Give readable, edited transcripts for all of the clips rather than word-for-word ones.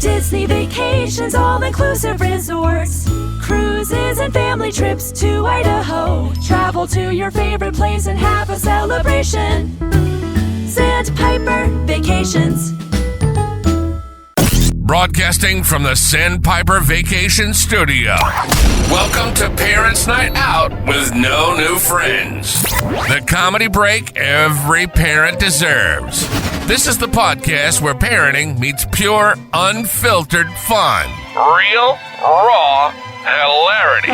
Disney vacations, all-inclusive resorts, cruises and family trips to Idaho. Travel to your favorite place and have a celebration. Sandpiper Vacations. Broadcasting from the Sandpiper Vacation Studio. Welcome to Parents' Night Out with no new friends. The comedy break every parent deserves. This is the podcast where parenting meets pure, unfiltered fun. Real, raw hilarity.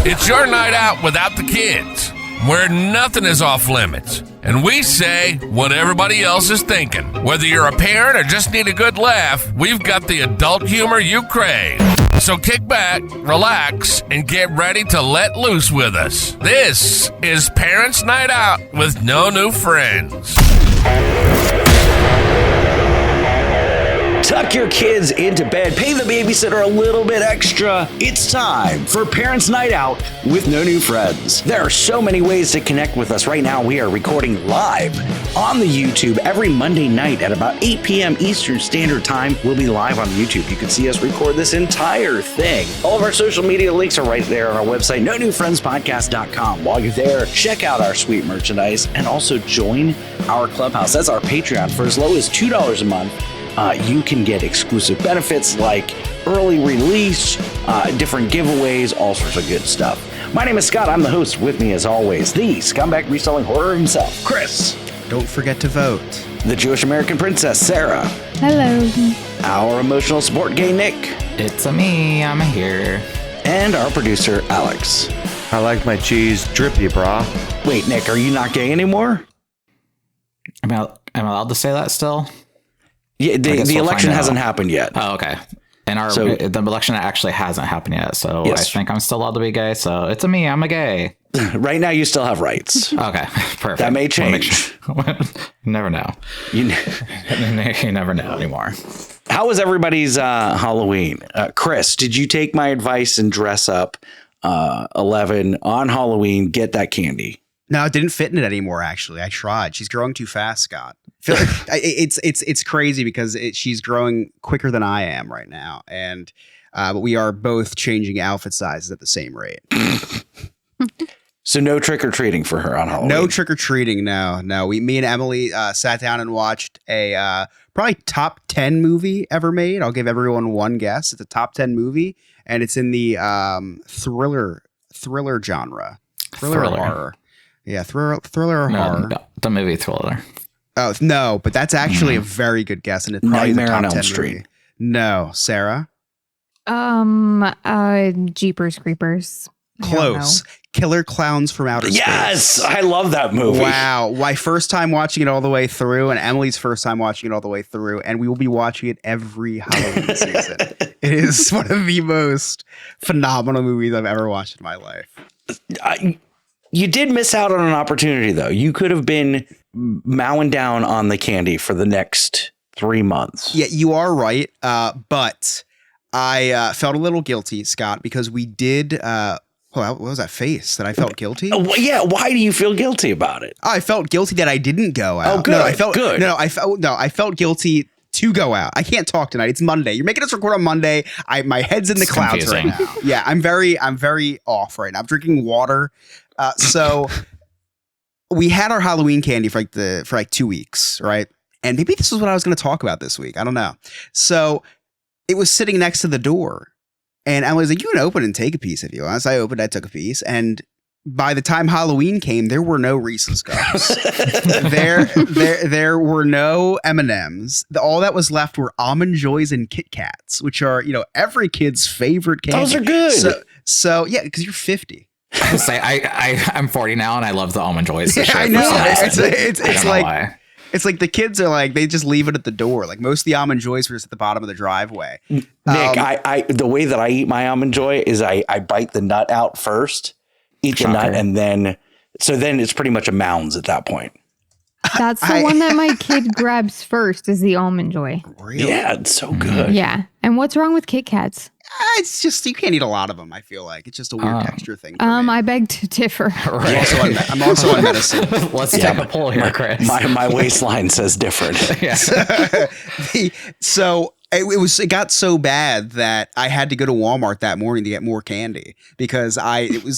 It's your night out without the kids, where nothing is off limits. And we say what everybody else is thinking. Whether you're a parent or just need a good laugh, we've got the adult humor you crave. So kick back, relax, and get ready to let loose with us. This is Parents' Night Out with no new friends. Tuck your kids into bed, pay the babysitter a little bit extra. It's time for Parents' Night Out with no new friends. There are so many ways to connect with us. Right now, we are recording live on the YouTube every Monday night at about 8 p.m. Eastern Standard Time. We'll be live on YouTube. You can see us record this entire thing. All of our social media links are right there on our website, nonewfriendspodcast.com. While you're there, check out our sweet merchandise and also join our clubhouse. That's our Patreon. For as low as $2 a month, you can get exclusive benefits like early release, different giveaways, all sorts of good stuff. My name is Scott. I'm the host. With me, as always, the scumbag reselling horror himself, Chris. Don't forget to vote. The Jewish American princess, Sarah. Hello. Our emotional support gay, Nick. It's me. I'm here. And our producer, Alex. I like my cheese drippy, brah. Wait, Nick, are you not gay anymore? I'm allowed to say that still? Yeah, the election hasn't happened yet. Oh, okay. And the election actually hasn't happened yet, so yes. I think I'm still allowed to be gay. So it's me. I'm a gay. Right now, you still have rights. Okay, perfect. That may change. You never know. You never know anymore. How was everybody's Halloween? Chris, did you take my advice and dress up 11 on Halloween? Get that candy. No, it didn't fit in it anymore. Actually, I tried. She's growing too fast, Scott. It's crazy because she's growing quicker than I am right now, and but we are both changing outfit sizes at the same rate. So no trick or treating for her on Halloween. No trick or treating. No. Me and Emily sat down and watched a probably top 10 movie ever made. I'll give everyone one guess. It's a top 10 movie, and it's in the thriller genre, thriller horror. Yeah, thriller or horror. No, the movie Thriller. Oh, no, but that's actually a very good guess. And it's probably Nightmare the top on Elm 10 Street. movie. No, Sarah? Jeepers Creepers. Close. Killer Clowns from Outer Space. Yes, I love that movie. Wow. My first time watching it all the way through, and Emily's first time watching it all the way through, and we will be watching it every Halloween season. It is one of the most phenomenal movies I've ever watched in my life. You did miss out on an opportunity, though. You could have been mowing down on the candy for the next 3 months. Yeah, you are right. But I felt a little guilty, Scott, because we did. What was that face? That I felt guilty? Yeah. Why do you feel guilty about it? I felt guilty that I didn't go out. Oh, good. No, I felt good. No, I felt guilty to go out. I can't talk tonight. It's Monday. You're making us record on Monday. My head's in the clouds confusing. right now. Yeah, I'm very off right now. I'm drinking water. So we had our Halloween candy for like 2 weeks, right? And maybe this is what I was going to talk about this week. I don't know. So it was sitting next to the door, and I was like, "You can open and take a piece if you want." So I opened, I took a piece, and by the time Halloween came, there were no Reese's Cups. there were no M&Ms. All that was left were Almond Joys and Kit Kats, which are every kid's favorite candy. Those are good. So yeah, because you're 50. I'm 40 now, and I love the Almond Joys. Yeah, I know. It's like why. It's like the kids are like, they just leave it at the door. Like most of the Almond Joys are just at the bottom of the driveway. Nick, the way that I eat my Almond Joy is I bite the nut out first, eat the nut, and then it's pretty much a Mounds at that point. That's the one that my kid grabs first is the Almond Joy. Really? Yeah, it's so good. Yeah. And what's wrong with Kit Kats? It's just you can't eat a lot of them. I feel like it's just a weird texture thing. For me. I beg to differ. Right. I'm also on medicine. Let's take a poll here, Chris. My waistline says different. Yeah. So it got so bad that I had to go to Walmart that morning to get more candy because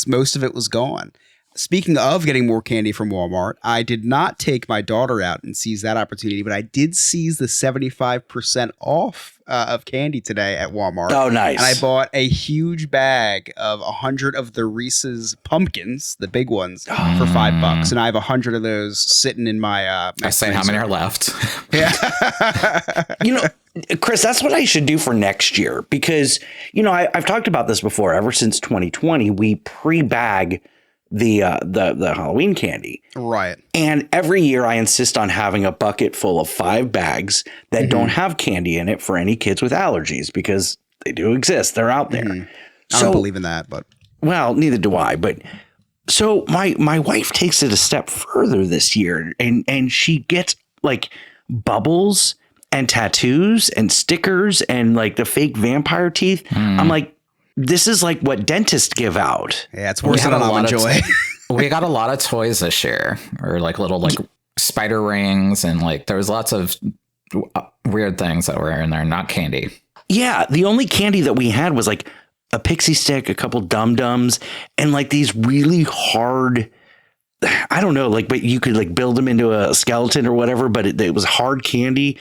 most of it was gone. Speaking of getting more candy from Walmart, I did not take my daughter out and seize that opportunity, but I did seize the 75% off of candy today at Walmart. Oh, nice. And I bought a huge bag of 100 of the Reese's pumpkins, the big ones, for $5. And I have 100 of those sitting in my I say how many are left. Yeah. Chris, that's what I should do for next year because, I've talked about this before. Ever since 2020, we pre-bag the Halloween candy. Right. And every year I insist on having a bucket full of 5 bags that don't have candy in it for any kids with allergies because they do exist. They're out there. I don't believe in that, but. Well, neither do I. But so my wife takes it a step further this year and she gets like bubbles and tattoos and stickers and like the fake vampire teeth. I'm like, this is like what dentists give out. Yeah, it's worse than Almond Joy. We got a lot of toys this year, or like little like spider rings, and like there was lots of weird things that were in there, not candy. Yeah, the only candy that we had was like a pixie stick, a couple dum-dums, and like these really hard, I don't know, like, but you could like build them into a skeleton or whatever, but it was hard candy.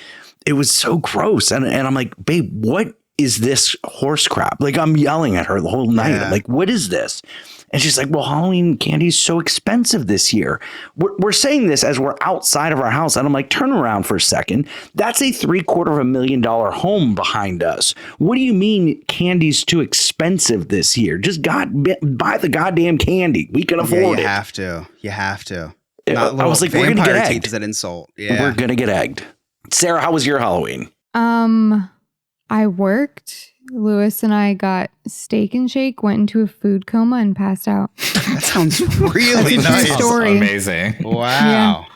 It was so gross. And I'm like, babe, what is this horse crap? Like, I'm yelling at her the whole night. Yeah. I'm like, what is this? And she's like, well, Halloween candy is so expensive this year. We're saying this as we're outside of our house. And I'm like, turn around for a second. That's a $750,000 home behind us. What do you mean candy's too expensive this year? Just buy the goddamn candy. We can afford it. You have to. You have to. I was like, we're going to get egged. Is that insult? Yeah. We're going to get egged. Sarah, how was your Halloween? I worked. Lewis and I got Steak and Shake, went into a food coma, and passed out. That sounds really nice. Story. Amazing. Wow.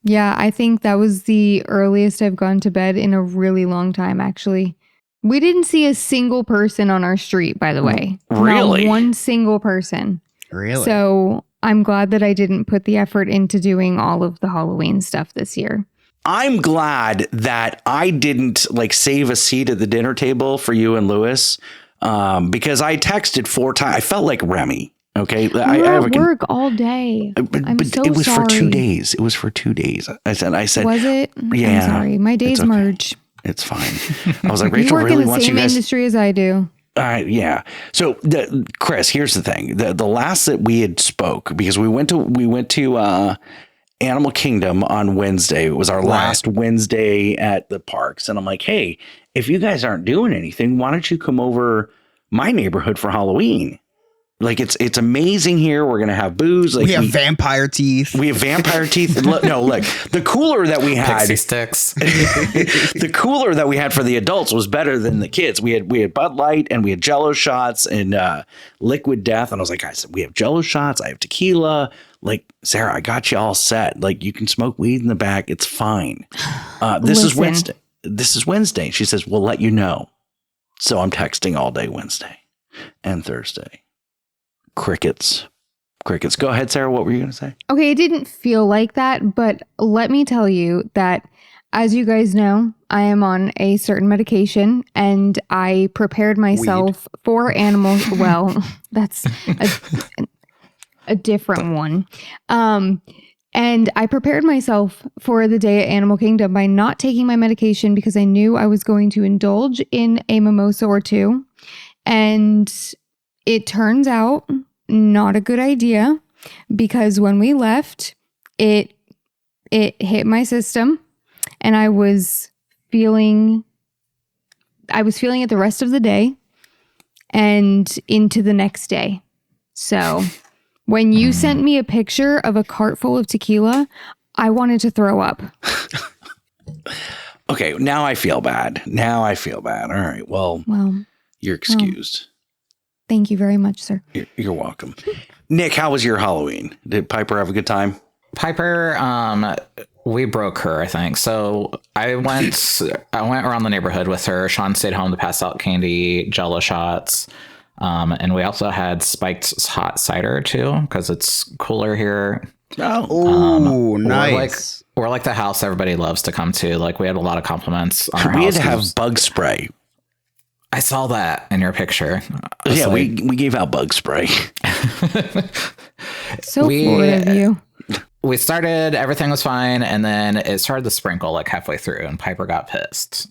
Yeah, I think that was the earliest I've gone to bed in a really long time, actually. We didn't see a single person on our street, by the way. Really? Not one single person. Really? So I'm glad that I didn't put the effort into doing all of the Halloween stuff this year. I'm glad that I didn't like save a seat at the dinner table for you and Lewis because I texted 4 times. I felt like Remy. Okay. I have work all day. I'm so it was sorry. for 2 days. It was for 2 days. I said, was it? Yeah. I'm sorry. My days okay. merge. It's fine. I was like, You Rachel work really in the wants you same guys. industry as I do. Yeah. So Chris, here's the thing. The last that we had spoke because we went to Animal Kingdom on Wednesday. It was our last Wednesday at the parks. And I'm like, hey, if you guys aren't doing anything, why don't you come over my neighborhood for Halloween? Like it's amazing here. We're gonna have booze. Like we have vampire teeth. We have vampire teeth. No, look, the cooler that we had, Pixie sticks. the cooler that we had for the adults was better than the kids. We had Bud Light and we had Jello shots and Liquid Death. And I was like, guys, we have Jello shots. I have tequila. Like, Sarah, I got you all set. Like, you can smoke weed in the back. It's fine. This is Wednesday. This is Wednesday. She says, we'll let you know. So I'm texting all day Wednesday and Thursday. Crickets. Go ahead, Sarah. What were you going to say? Okay, it didn't feel like that, but let me tell you that, as you guys know, I am on a certain medication and I prepared myself for animal. Well, that's a different one. And I prepared myself for the day at Animal Kingdom by not taking my medication because I knew I was going to indulge in a mimosa or two. And it turns out not a good idea because when we left, it hit my system and I was feeling it the rest of the day and into the next day. So when you sent me a picture of a cart full of tequila, I wanted to throw up. Okay, now I feel bad. All right, well you're excused. Thank you very much, sir. You're welcome. Nick, how was your Halloween? Did Piper have a good time? Piper We broke her, I think. So I went around the neighborhood with her. Sean stayed home to pass out candy, Jello shots. And we also had spiked hot cider too, because it's cooler here. Oh, nice. We're like the house everybody loves to come to. Like, we had a lot of compliments on our We had house. to have bug spray. I saw that in your picture. Yeah, we gave out bug spray. So Florida of you. We started, everything was fine, and then it started to sprinkle like halfway through, and Piper got pissed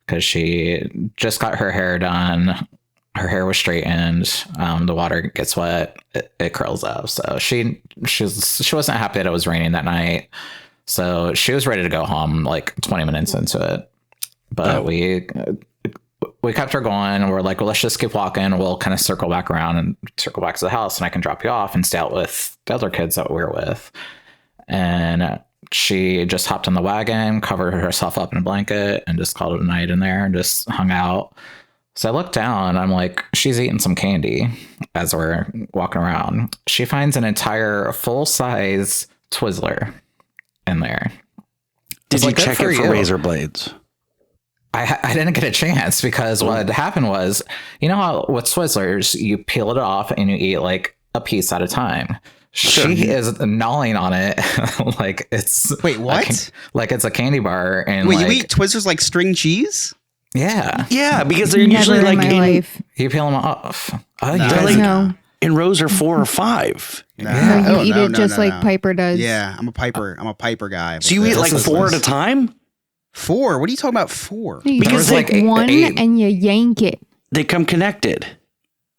because she just got her hair done. Her hair was straightened. The water gets wet. It curls up. So she wasn't happy that it was raining that night. So she was ready to go home like 20 minutes into it. But we kept her going, and we're like, well, let's just keep walking. We'll kind of circle back around and circle back to the house, and I can drop you off and stay out with the other kids that we were with. And she just hopped in the wagon, covered herself up in a blanket, and just called it a night in there and just hung out. So I look down, I'm like, she's eating some candy as we're walking around. She finds an entire full-size Twizzler in there. Did you check it for razor blades? I didn't get a chance because what happened was, you know how with Twizzlers, you peel it off and you eat like a piece at a time. Sure. She is gnawing on it like it's... Wait, what? Like it's a candy bar. And wait, you eat Twizzlers like string cheese? Yeah. Yeah, because they're usually like you peel them off. Oh, they're like in rows are 4 or 5. No, you eat it just like Piper does. Yeah, I'm a Piper guy. So you eat like 4 at a time? 4? What are you talking about 4? You because take like one and you yank it. They come connected.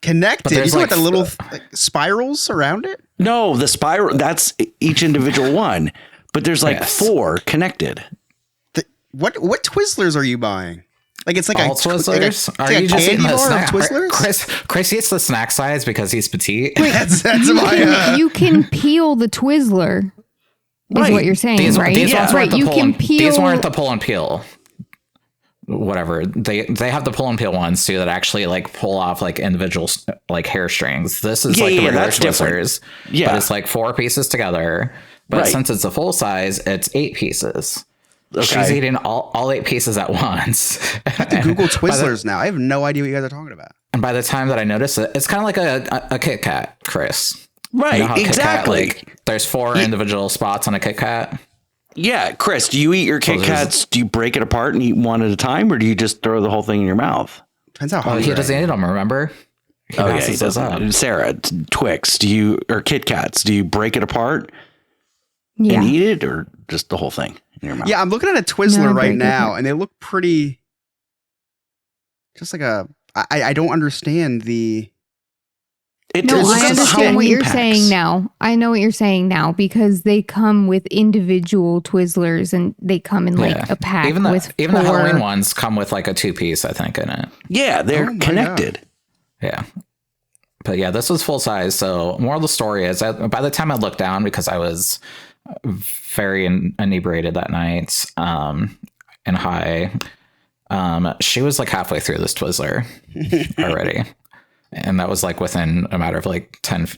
Connected? You talking about the little spirals around it? No, the spiral, that's each individual one. But there's like 4 connected. What Twizzlers are you buying? Like it's like all Twizzlers? Are you just eating the snack? Twizzlers? Chris eats the snack size because he's petite. Wait, that's my. You can peel the Twizzler. Is what you're saying, right? These ones right. You can peel. These weren't the pull and peel. Whatever they have the pull and peel ones too that actually like pull off like individual like hair strings. This is like the regular Twizzlers. Yeah, but it's like 4 pieces together. But since it's a full size, it's 8 pieces. Okay. She's eating all 8 pieces at once. I have to Google Twizzlers now. I have no idea what you guys are talking about. And by the time that I notice it, it's kind of like a Kit Kat, Chris. Right, you know exactly. Kit Kat, there's 4 individual spots on a Kit Kat. Yeah, Chris, do you eat your Kit Kats? Do you break it apart and eat one at a time, or do you just throw the whole thing in your mouth? Depends how hungry. He doesn't eat them, remember? He doesn't. Sarah, Twix, or Kit Kats, do you break it apart and eat it, or just the whole thing in your mouth? Yeah, I'm looking at a Twizzler right now, and they look pretty. Just like I don't understand the. I understand what you're saying now. I know what you're saying now because they come with individual Twizzlers and they come in like a pack. Even the Halloween ones come with like a 2-piece, I think, in it. Yeah, they're connected. Yeah. But yeah, this was full size. So moral of the story is that by the time I looked down, because I was very inebriated that night and high, she was like halfway through this Twizzler already. And that was like within a matter of like 10,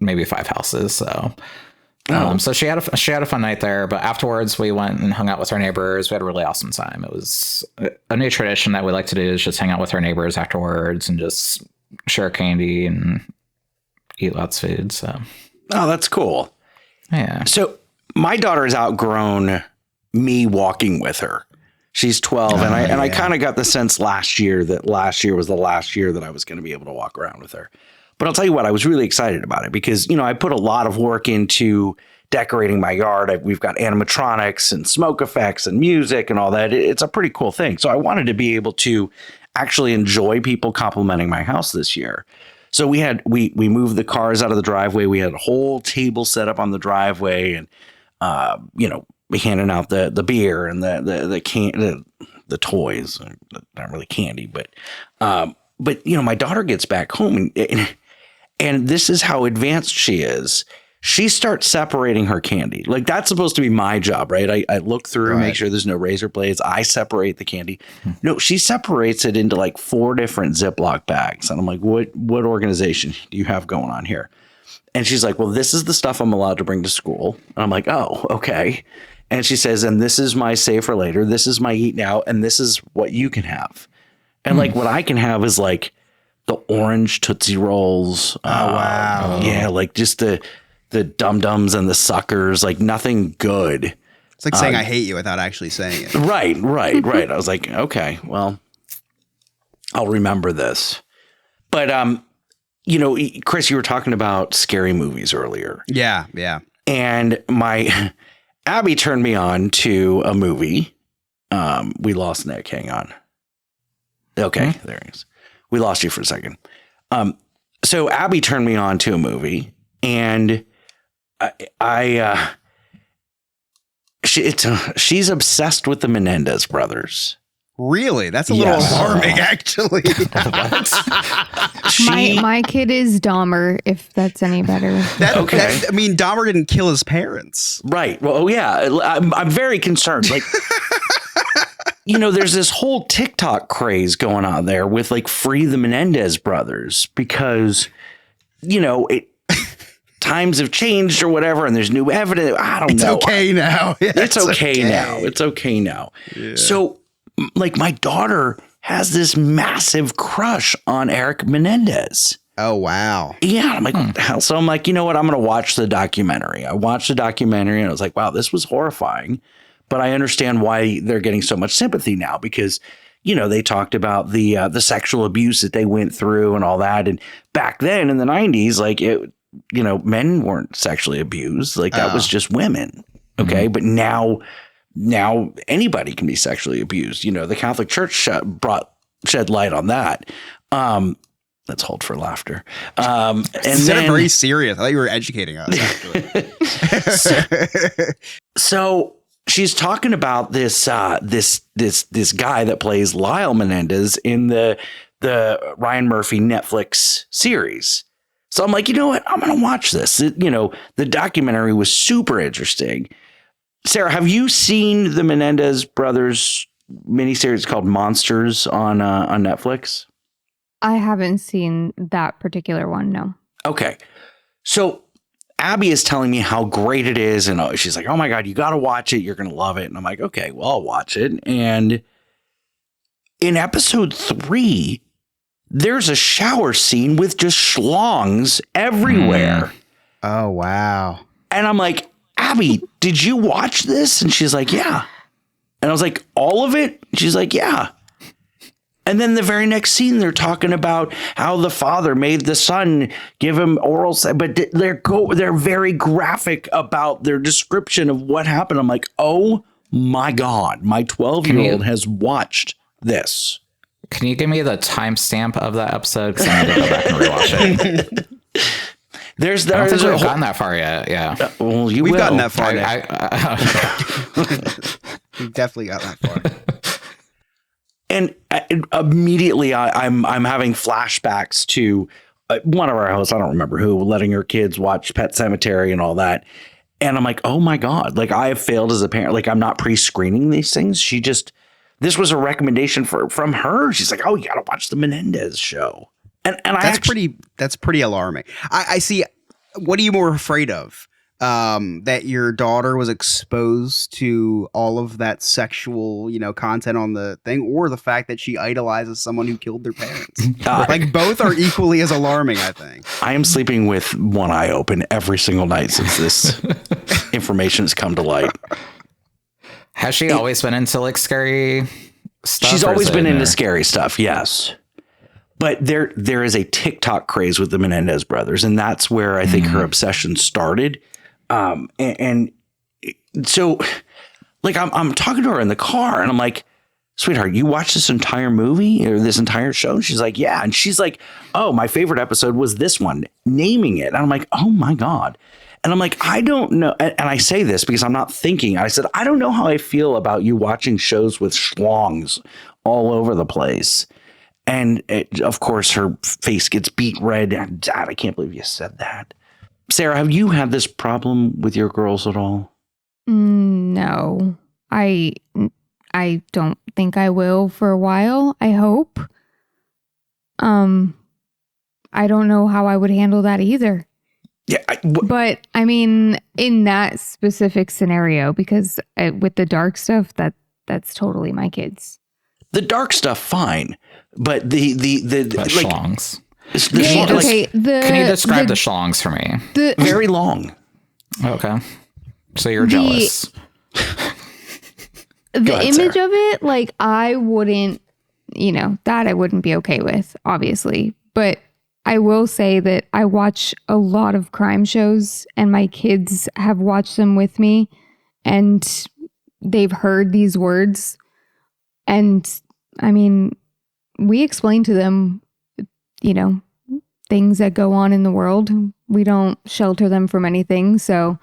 maybe 5 houses. So, so she had a fun night there. But afterwards, we went and hung out with our neighbors. We had a really awesome time. It was a new tradition that we like to do is just hang out with our neighbors afterwards and just share candy and eat lots of food. So, that's cool. Yeah. So my daughter has outgrown me walking with her. She's 12, and I kind of got the sense last year was the last year that I was going to be able to walk around with her. But I'll tell you what, I was really excited about it because, I put a lot of work into decorating my yard. We've got animatronics and smoke effects and music and all that. It's a pretty cool thing. So I wanted to be able to actually enjoy people complimenting my house this year. So we moved the cars out of the driveway. We had a whole table set up on the driveway and, handing out the beer and the toys, not really candy, but my daughter gets back home and this is how advanced she is. She starts separating her candy. Like that's supposed to be my job, right? I look through, make sure there's no razor blades. I separate the candy. No, she separates it into like 4 different Ziploc bags. And I'm like, what organization do you have going on here? And she's like, well, this is the stuff I'm allowed to bring to school. And I'm like, oh, okay. And she says, and this is my save for later. This is my eat now. And this is what you can have. And like what I can have is like the orange Tootsie Rolls. Oh, wow. Yeah, like just the dum-dums and the suckers, like nothing good. It's like saying I hate you without actually saying it. Right. I was like, okay, well, I'll remember this. But, you know, Chris, you were talking about scary movies earlier. Yeah. And Abby turned me on to a movie. We lost Nick. Hang on. Okay, there he is. We lost you for a second. So Abby turned me on to a movie, and she's obsessed with the Menendez brothers. Really? That's a little alarming, actually. My kid is Dahmer, if that's any better. I mean, Dahmer didn't kill his parents. Right. Well, yeah. I'm very concerned. Like, you know, there's this whole TikTok craze going on there with like free the Menendez brothers because, you know, times have changed or whatever, and there's new evidence. I don't know. It's okay now. Yeah, it's okay now. It's okay now. Yeah. So, like, my daughter has this massive crush on Eric Menendez. Oh, wow. Yeah. I'm like, what the hell? So I'm like, you know what? I'm going to watch the documentary. I watched the documentary and I was like, wow, this was horrifying. But I understand why they're getting so much sympathy now because, you know, they talked about the sexual abuse that they went through and all that. And back then in the 90s, like, it, you know, men weren't sexually abused. Like, that was just women. Okay. But now anybody can be sexually abused. You know, the Catholic Church shed light on that. Let's hold for laughter. And then very serious. I thought you were educating us. Actually. So she's talking about this guy that plays Lyle Menendez in the Ryan Murphy Netflix series. So I'm like, you know what? I'm going to watch this. You know, the documentary was super interesting. Sarah, have you seen the Menendez brothers miniseries called Monsters on Netflix? I haven't seen that particular one, no. Okay. So Abby is telling me how great it is. And she's like, oh my God, you got to watch it. You're going to love it. And I'm like, okay, well, I'll watch it. And in episode 3, there's a shower scene with just schlongs everywhere. Oh, wow. And I'm like, Abby, did you watch this? And she's like, yeah. And I was like, all of it? She's like, yeah. And then the very next scene, they're talking about how the father made the son give him oral sex, but they're very graphic about their description of what happened. I'm like, oh my God, my 12-year-old has watched this. Can you give me the timestamp of that episode? Because I need to go back and rewatch it. I don't think we've gotten that far yet. Yeah. Well, we've gotten that far. We've definitely got that far. And immediately I'm having flashbacks to one of our hosts, I don't remember who, letting her kids watch Pet Sematary and all that. And I'm like, oh my God, like I have failed as a parent. Like I'm not pre-screening these things. This was a recommendation from her. She's like, oh, you got to watch the Menendez show. And that's pretty alarming. I see. What are you more afraid of? That your daughter was exposed to all of that sexual, content on the thing, or the fact that she idolizes someone who killed their parents? Like both are equally as alarming, I think. I am sleeping with one eye open every single night since this information has come to light. Has she always been into like scary stuff? She's always been into scary stuff. Yes. But there is a TikTok craze with the Menendez brothers, and that's where I think her obsession started. And so, like, I'm talking to her in the car, and I'm like, sweetheart, you watched this entire movie or this entire show? And she's like, yeah. And she's like, oh, my favorite episode was this one, naming it. And I'm like, oh my God. And I'm like, I don't know. And I say this because I'm not thinking. I said, I don't know how I feel about you watching shows with schlongs all over the place. And of course, her face gets beet red. Dad, I can't believe you said that. Sarah, have you had this problem with your girls at all? No, I don't think I will for a while. I hope. I don't know how I would handle that either. Yeah. But I mean, in that specific scenario, because with the dark stuff, that's totally my kids. The dark stuff, fine. But the like, schlongs. Okay. Can you describe the schlongs for me? Very long. Okay. So you're jealous. The ahead, image Sarah. of it, like, I wouldn't, that I wouldn't be okay with, obviously. But I will say that I watch a lot of crime shows, and my kids have watched them with me, and they've heard these words. And I mean, we explain to them, things that go on in the world. We don't shelter them from anything. So,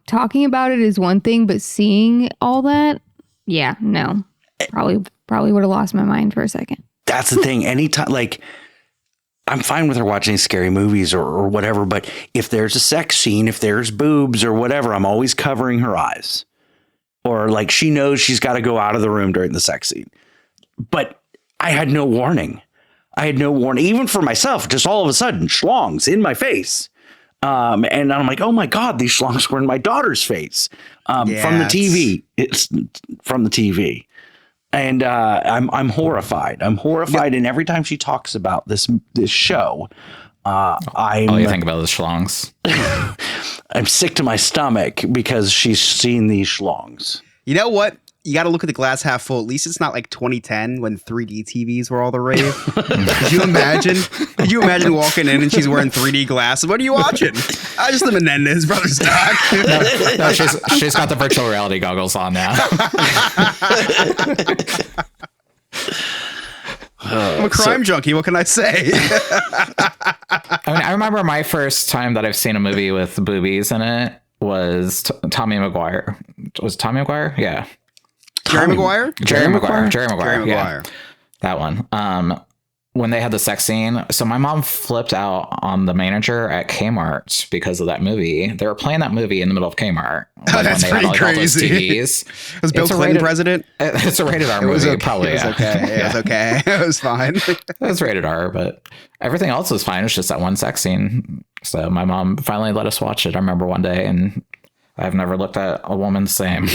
talking about it is one thing, but seeing all that, yeah, no, probably would have lost my mind for a second. That's the thing. Anytime, like, I'm fine with her watching scary movies or whatever, but if there's a sex scene, if there's boobs or whatever, I'm always covering her eyes. Or like she knows she's got to go out of the room during the sex scene. But I had no warning. Even for myself, just all of a sudden, schlongs in my face. And I'm like, oh my God, these schlongs were in my daughter's face from the TV. It's from the TV. And I'm horrified. And every time she talks about this show, all you think about is schlongs. I'm sick to my stomach because she's seen these schlongs. You know what? You got to look at the glass half full. At least it's not like 2010 when 3D TVs were all the rave. Could you imagine? Could you imagine walking in and she's wearing 3D glasses? What are you watching? Just the Menendez brothers doc. No, she's got the virtual reality goggles on now. I'm a crime junkie. What can I say? I remember my first time that I've seen a movie with boobies in it was Tommy Maguire. Was it Tommy Maguire? Yeah. Jerry Maguire? Jerry Maguire. Yeah. That one. When they had the sex scene. So my mom flipped out on the manager at Kmart because of that movie. They were playing that movie in the middle of Kmart. Oh, that's pretty crazy. TVs. Was Bill Clinton president? It's a rated R movie. Okay. Probably. It was okay. It was okay. It was fine. It was rated R, but everything else was fine. It's just that one sex scene. So my mom finally let us watch it. I remember one day, and I've never looked at a woman the same.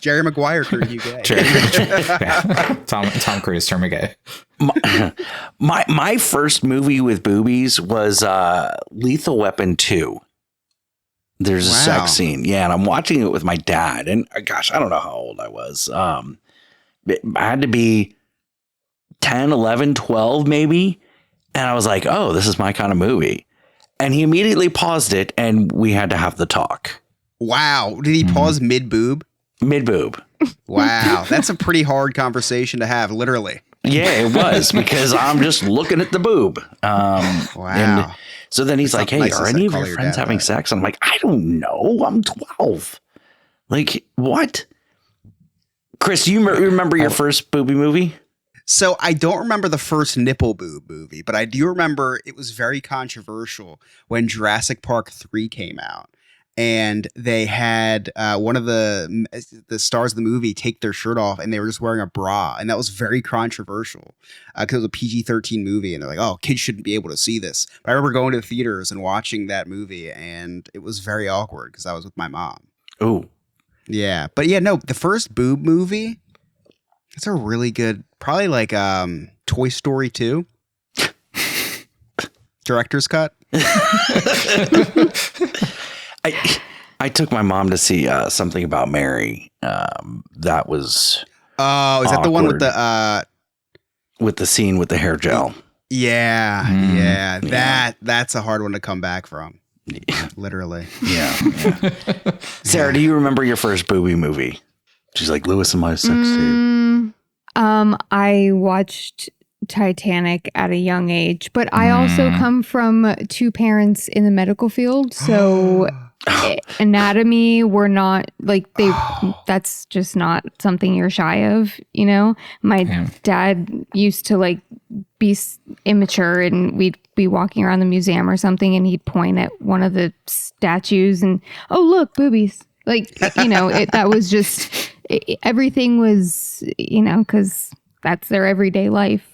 Jerry Maguire turned you gay. Yeah. Tom Cruise turned me gay. My first movie with boobies was Lethal Weapon 2. There's a sex scene. Yeah, and I'm watching it with my dad. And gosh, I don't know how old I was. I had to be 10, 11, 12 maybe. And I was like, oh, this is my kind of movie. And he immediately paused it, and we had to have the talk. Wow. Did he pause mid-boob? Mid-boob. Wow. That's a pretty hard conversation to have, literally. Yeah, it was, because I'm just looking at the boob. Wow. And so then he's like, hey, nice are any of your friends having sex? And I'm like, I don't know. I'm 12. Like, what? Chris, do you remember your first booby movie? So I don't remember the first nipple boob movie, but I do remember it was very controversial when Jurassic Park 3 came out. And they had one of the stars of the movie take their shirt off, and they were just wearing a bra. And that was very controversial because it was a PG-13 movie. And they're like, oh, kids shouldn't be able to see this. But I remember going to the theaters and watching that movie, and it was very awkward because I was with my mom. Oh. Yeah. But yeah, no, the first boob movie, it's a really good, probably like Toy Story 2. Director's cut. I took my mom to see Something About Mary. That was oh, is that the one with the scene with the hair gel? Yeah, that's a hard one to come back from. Literally. Yeah. Sarah, do you remember your first booby movie? She's like, Lewis and my sex tape. I watched Titanic at a young age, but I also come from two parents in the medical field, so anatomy were not like that's just not something you're shy of, you know. My dad used to like be immature, and we'd be walking around the museum or something, and he'd point at one of the statues and, oh look, boobies, like, you know, that was just everything was, you know, because that's their everyday life.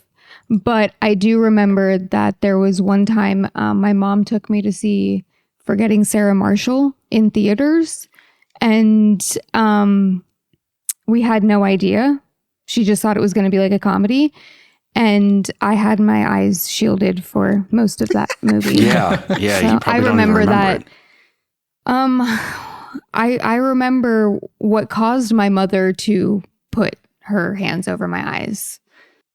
But I do remember that there was one time my mom took me to see Forgetting Sarah Marshall in theaters. And we had no idea. She just thought it was going to be like a comedy. And I had my eyes shielded for most of that movie. Yeah. So You probably I don't remember even that. it. I remember what caused my mother to put her hands over my eyes.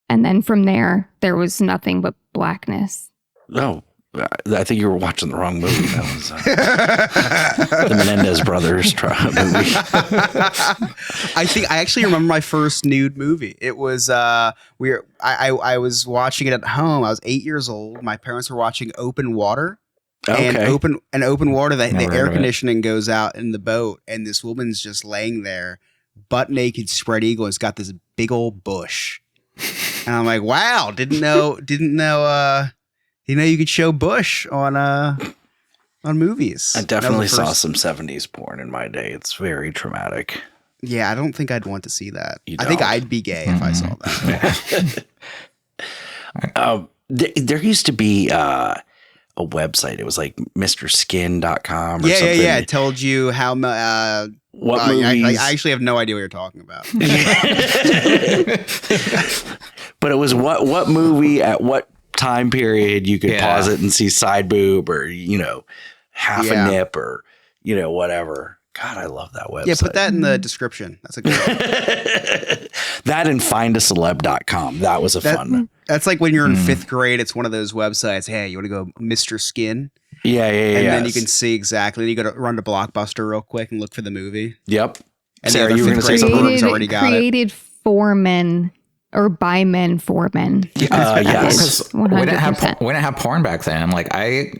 And then from there was nothing but blackness. Oh, I think you were watching the wrong movie. That was the Menendez brothers movie. I actually remember my first nude movie. It was I was watching it at home. I was 8 years old. My parents were watching Open Water. And open water, the air conditioning goes out in the boat, and this woman's just laying there, butt naked, spread eagle, and it's got this big old bush. And I'm like, wow, didn't know you could show bush on movies. I definitely saw some 70s porn in my day. It's very traumatic. Yeah, I don't think I'd want to see that. You I think don't? I'd be gay if I saw that. There used to be a website. It was like MrSkin.com or something. Yeah. It told you how what movies. I actually have no idea what you're talking about. But it was what movie at what time period you could pause it and see side boob or half a nip or whatever. God, I love that website. Yeah, put that in the description. That's a good one. That and findaceleb.com. That was fun. That's like when you're in fifth grade. It's one of those websites. Hey, you want to go Mr. Skin? Yeah. And then you can see exactly. You got to run to Blockbuster real quick and look for the movie. Yep. And Sarah, the you were other going to say fifth something? graders already got it. Created for men or by men for men. Yes. 100%. We didn't have porn back then. Like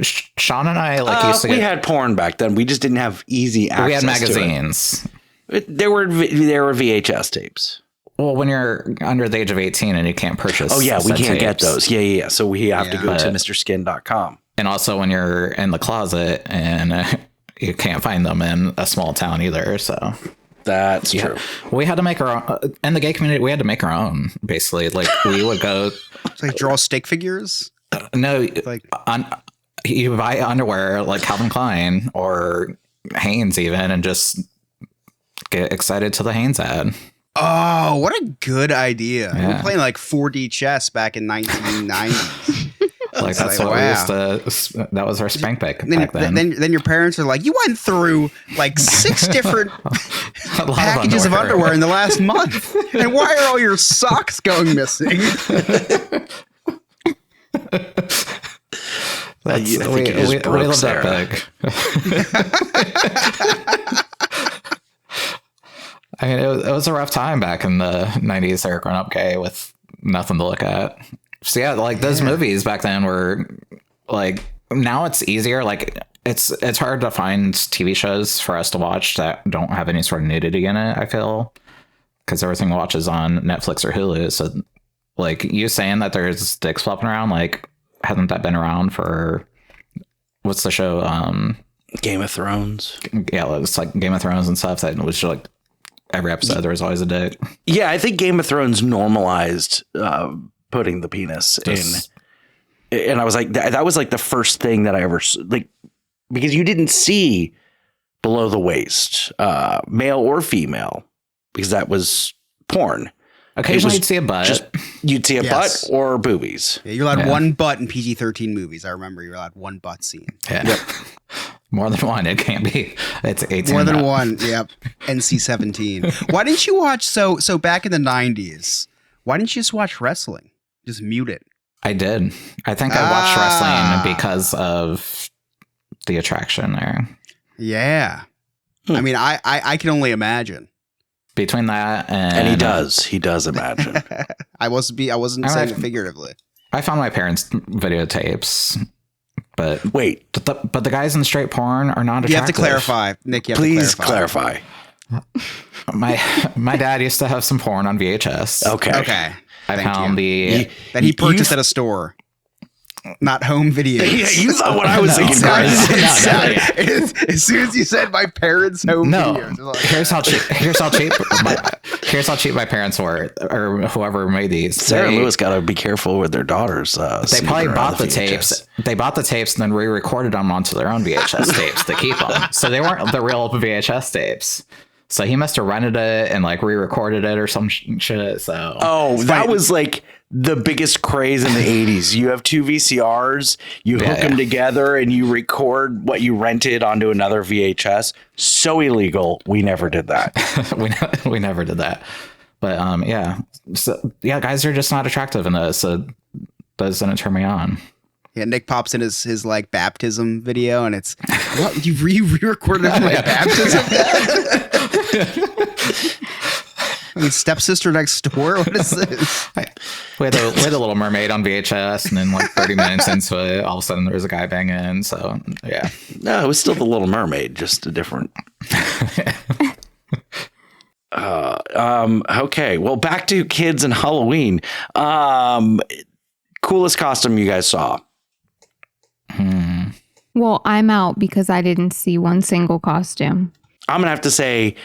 Sean and I used to we get, had porn back then. We just didn't have easy access. we had to magazines. it. There were VHS tapes. Well, when you're under the age of 18 and you can't purchase. Oh yeah, we said can't get tapes. those. Yeah. So we have to go to But- MrSkin.com. And also when you're in the closet and you can't find them in a small town either. So That's true. we had to make our own. In the gay community, we had to make our own. Basically, like we would go. It's like draw stick figures. No, Like you buy underwear like Calvin Klein or Hanes even, and just get excited to the Hanes ad. oh, what a good idea! We were Yeah. playing like 4D chess back in 1990s. Like that's like, what we wow. used to. That was our spank back then, then. then your parents are like, you went through like 6 different A lot packages of underwear in the last month, and why are all your socks going missing? I think you just broke lived Sarah. that big. I mean, it was a rough time back in the 90s. They were growing up gay with nothing to look at. So yeah, like those movies back then were like, now it's easier. Like it's hard to find TV shows for us to watch that don't have any sort of nudity in it, I feel, because everything we watch is on Netflix or Hulu. So like you saying that there's dicks flopping around, like hasn't that been around for what's the show? Game of Thrones. Yeah, it's like Game of Thrones and stuff. That was just like every episode there was always a dick. Yeah, I think Game of Thrones normalized putting the penis Just- in. And I was like, that was like the first thing that I ever like, because you didn't see below the waist, male or female, because that was porn. Occasionally you'd see a butt. You'd see a Yes. butt or boobies. Yeah, you're allowed Yeah. one butt in PG-13 movies. I remember you're allowed one butt scene. Yeah. More than one. It can't be. It's 18. More than up. one. Yep. NC-17. Why didn't you watch so back in the 90s? Why didn't you just watch wrestling? Just mute it. I did. I think I watched wrestling because of the attraction there. Yeah. I mean, I can only imagine. Between that And he does imagine. I wasn't I saying like- it figuratively. I found my parents' videotapes, but Wait, the guys in straight porn are not attractive. You have to clarify, Nick. You have please to clarify. My dad used to have some porn on VHS. Okay. Okay. I Thank found you. the That he purchased at a store. not home videos. Yeah, you thought what I was thinking. As soon as you said my parents' home videos, No, here's how cheap my parents were, or whoever made these. Sarah Lewis got to be careful with their daughters. They probably bought the tapes. They bought the tapes and then re-recorded them onto their own VHS tapes to keep them. So they weren't the real VHS tapes. So he must have rented it and like re-recorded it or some shit. So that was like the biggest craze in the 80s. You have two VCRs, you hook them together, and you record what you rented onto another VHS. So illegal. We never did that. we never did that. But guys are just not attractive in this. So doesn't turn me on. Yeah, Nick pops in his like baptism video, and it's what you re-recorded my baptism. I mean, stepsister next door. What is this? We had the Little Mermaid on VHS, and then like 30 minutes into it, all of a sudden there was a guy banging. So yeah, no, it was still the Little Mermaid, just a different. Okay, well, back to kids and Halloween. Coolest costume you guys saw? Well, I'm out because I didn't see one single costume. I'm gonna have to say,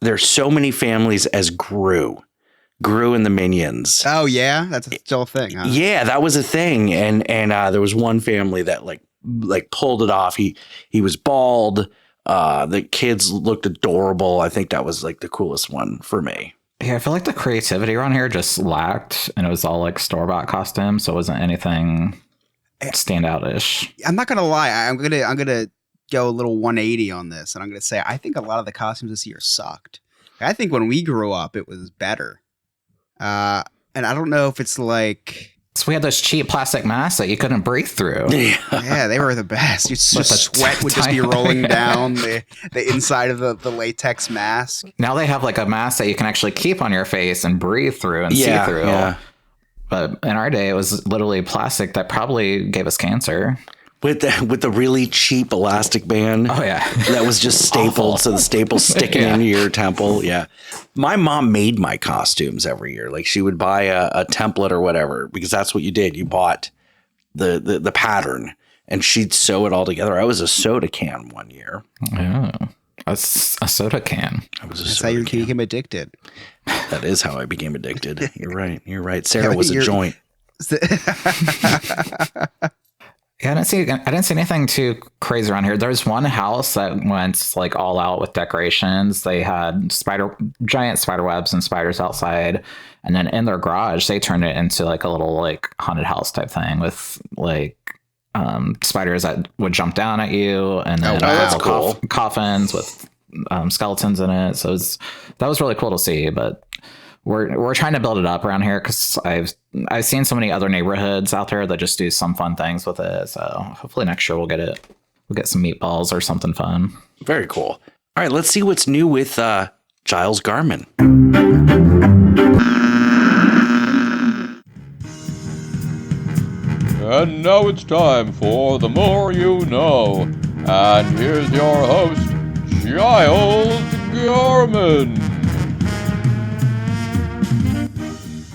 there's so many families as Gru and the Minions. Oh yeah, that's still a thing. Huh? Yeah, that was a thing, and there was one family that like pulled it off. He was bald. The kids looked adorable. I think that was like the coolest one for me. Yeah, I feel like the creativity around here just lacked, and it was all like store-bought costumes, so it wasn't anything standout-ish. I'm not gonna lie. I'm gonna go a little 180 on this, and I'm gonna say I think a lot of the costumes this year sucked. I think when we grew up, it was better. And I don't know if it's like. So we had those cheap plastic masks that you couldn't breathe through. Yeah, they were the best. Sweat would just be rolling down the inside of the latex mask. Now they have like a mask that you can actually keep on your face and breathe through and see through. Yeah. But in our day, it was literally plastic that probably gave us cancer. With the really cheap elastic band. Oh, yeah. That was just stapled. So the staple's sticking into your temple. Yeah. My mom made my costumes every year. Like she would buy a template or whatever, because that's what you did. You bought the pattern and she'd sew it all together. I was a soda can one year. Oh, a soda can. That's how you became addicted. That is how I became addicted. You're right. Sarah was a joint. Yeah, I didn't see anything too crazy around here. There's one house that went like all out with decorations. They had giant spider webs and spiders outside, and then in their garage they turned it into like a little like haunted house type thing with like spiders that would jump down at you, and then coffins with skeletons in it. So that was really cool to see, but. We're trying to build it up around here because I've seen so many other neighborhoods out there that just do some fun things with it. So hopefully next year we'll get it. We'll get some meatballs or something fun. Very cool. All right, let's see what's new with Giles Garman. And now it's time for The More You Know. And here's your host, Giles Garman.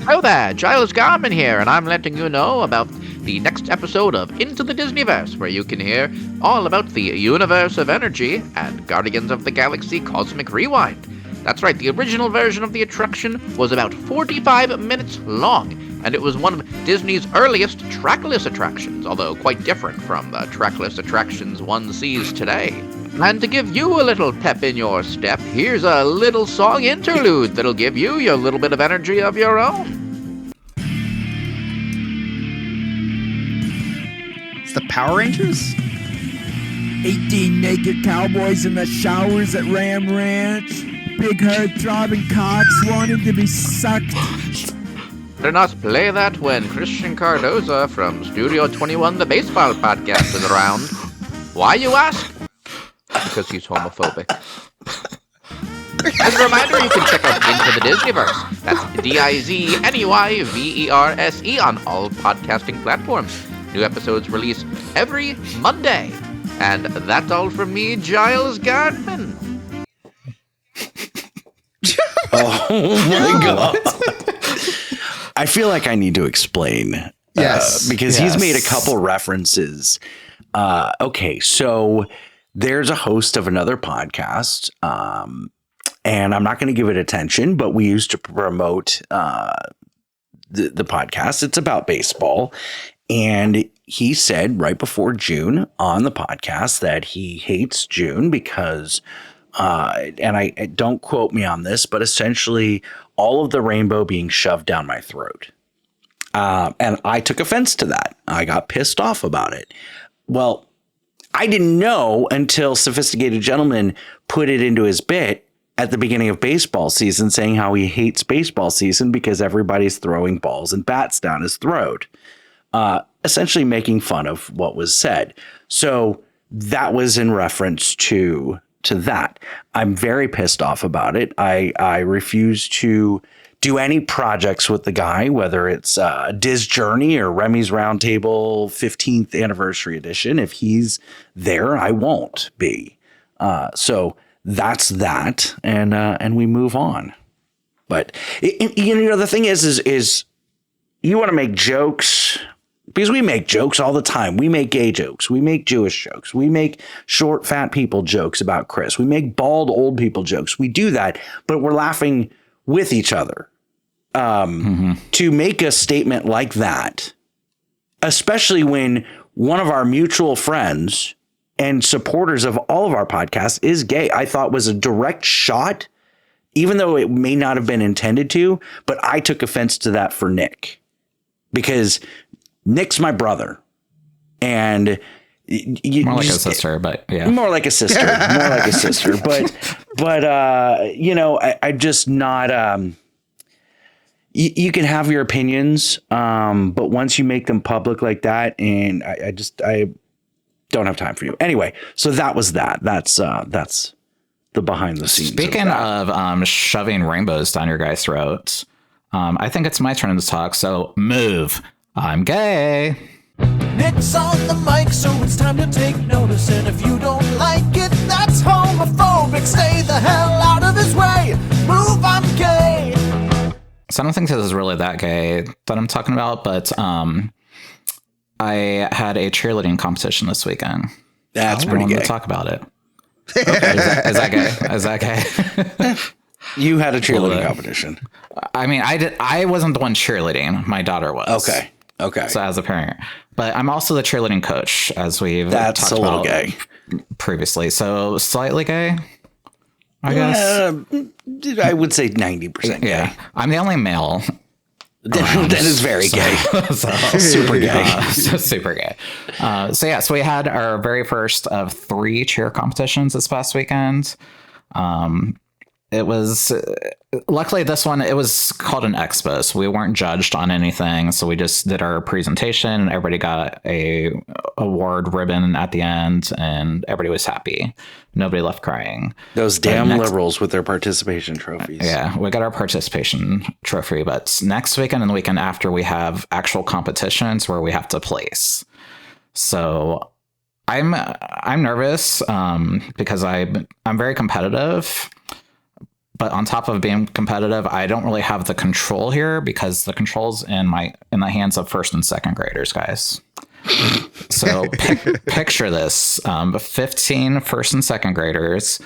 Hello there, Giles Garman here, and I'm letting you know about the next episode of Into the Disneyverse, where you can hear all about the Universe of Energy and Guardians of the Galaxy Cosmic Rewind. That's right, the original version of the attraction was about 45 minutes long, and it was one of Disney's earliest trackless attractions, although quite different from the trackless attractions one sees today. And to give you a little pep in your step, here's a little song interlude that'll give you your little bit of energy of your own. It's the Power Rangers? 18 naked cowboys in the showers at Ram Ranch. Big herd throbbing cocks wanting to be sucked. Better not play that when Christian Cardoza from Studio 21, the baseball podcast, is around. Why, you ask? Because he's homophobic. As a reminder, you can check out Into the Disneyverse. That's DIZNEYVERSE on all podcasting platforms. New episodes release every Monday. And that's all from me, Giles Garman. Oh my God. I feel like I need to explain Yes. Because he's made a couple references. Okay, so there's a host of another podcast, and I'm not going to give it attention, but we used to promote the podcast. It's about baseball. And he said right before June on the podcast that he hates June because, and I don't quote me on this, but essentially all of the rainbow being shoved down my throat. And I took offense to that. I got pissed off about it. Well, I didn't know until Sophisticated Gentleman put it into his bit at the beginning of baseball season, saying how he hates baseball season because everybody's throwing balls and bats down his throat, essentially making fun of what was said. So that was in reference to that. I'm very pissed off about it. I refuse to do any projects with the guy, whether it's Diz Journey or Remy's Roundtable 15th anniversary edition. If he's there, I won't be. So that's that, and we move on. But the thing is you want to make jokes, because we make jokes all the time. We make gay jokes. We make Jewish jokes. We make short, fat people jokes about Chris. We make bald, old people jokes. We do that, but we're laughing with each other. To make a statement like that, especially when one of our mutual friends and supporters of all of our podcasts is gay, I thought was a direct shot, even though it may not have been intended to, but I took offense to that for Nick, because Nick's my brother, and more like a sister, but yeah, more like a sister, but I'm just not, you can have your opinions, but once you make them public like that, and I don't have time for you. Anyway, so that was that. That's the behind the scenes. Speaking of shoving rainbows down your guys' throats, I think it's my turn to talk. So move. I'm gay. Nick's on the mic, so it's time to take notice. And if you don't like it, that's homophobic. Stay the hell out of his way. Move, I'm gay. So I don't think this is really that gay that I'm talking about, but I had a cheerleading competition this weekend. That's pretty gay. To talk about it. Okay. Is that gay? Is that gay? You had a cheerleading competition. I mean, I wasn't the one cheerleading. My daughter was. Okay. So as a parent, but I'm also the cheerleading coach, as we've talked about gay previously. So slightly gay, I guess. I would say 90% gay. Yeah, I'm the only male. That is very gay. Super gay. Super gay. So we had our very first of 3 cheer competitions this past weekend. It was luckily this one, it was called an expo, so we weren't judged on anything. So we just did our presentation, and everybody got a award ribbon at the end, and everybody was happy. Nobody left crying. Those damn liberals with their participation trophies. Yeah, we got our participation trophy, but next weekend and the weekend after, we have actual competitions where we have to place. So I'm nervous because I'm very competitive. But on top of being competitive, I don't really have the control here, because the control's in the hands of first and second graders, guys. So picture this: 15 first and second graders.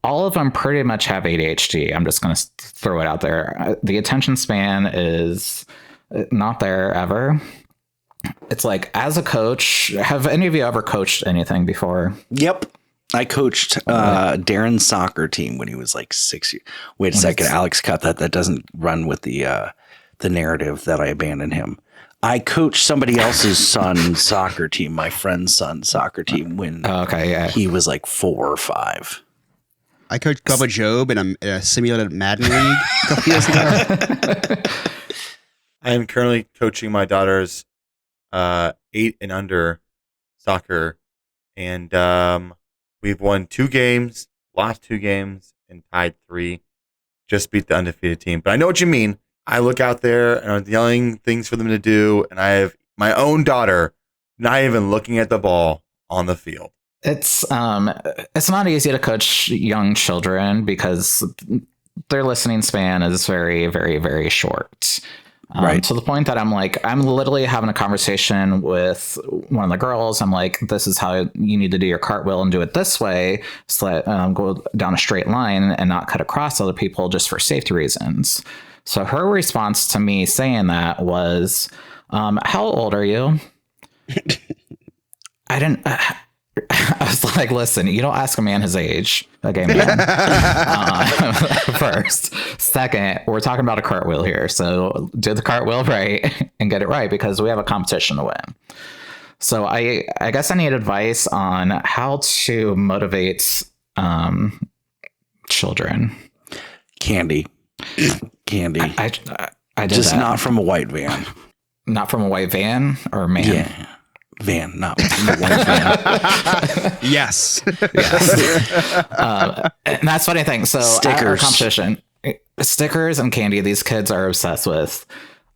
All of them pretty much have ADHD. I'm just going to throw it out there. The attention span is not there ever. It's like, as a coach, have any of you ever coached anything before? Yep. I coached Darren's soccer team when he was like 6 years. Wait a second, Alex, cut that. That doesn't run with the narrative that I abandoned him. I coached somebody else's son's soccer team, my friend's son's soccer team, when he was like 4 or 5. I coached Bubba Job in a simulated Madden league a couple years ago. I am currently coaching my daughter's 8 and under soccer, and we've won 2 games, lost 2 games, and tied 3. Just beat the undefeated team. But I know what you mean. I look out there and I'm yelling things for them to do, and I have my own daughter not even looking at the ball on the field. It's not easy to coach young children because their listening span is very, very, very short. Right. To the point that I'm literally having a conversation with one of the girls. I'm like, this is how you need to do your cartwheel and do it this way. So that go down a straight line and not cut across other people just for safety reasons. So her response to me saying that was, how old are you? I was like, listen, you don't ask a man his age. Okay, man. First. Second, we're talking about a cartwheel here. So do the cartwheel right and get it right because we have a competition to win. So I guess I need advice on how to motivate children. Candy. I did Just that. not from a white van. Not from a white van or man? Yeah. Van, not from a white van. Yes. And that's what I think. So at our Stickers. competition, stickers and candy, these kids are obsessed with.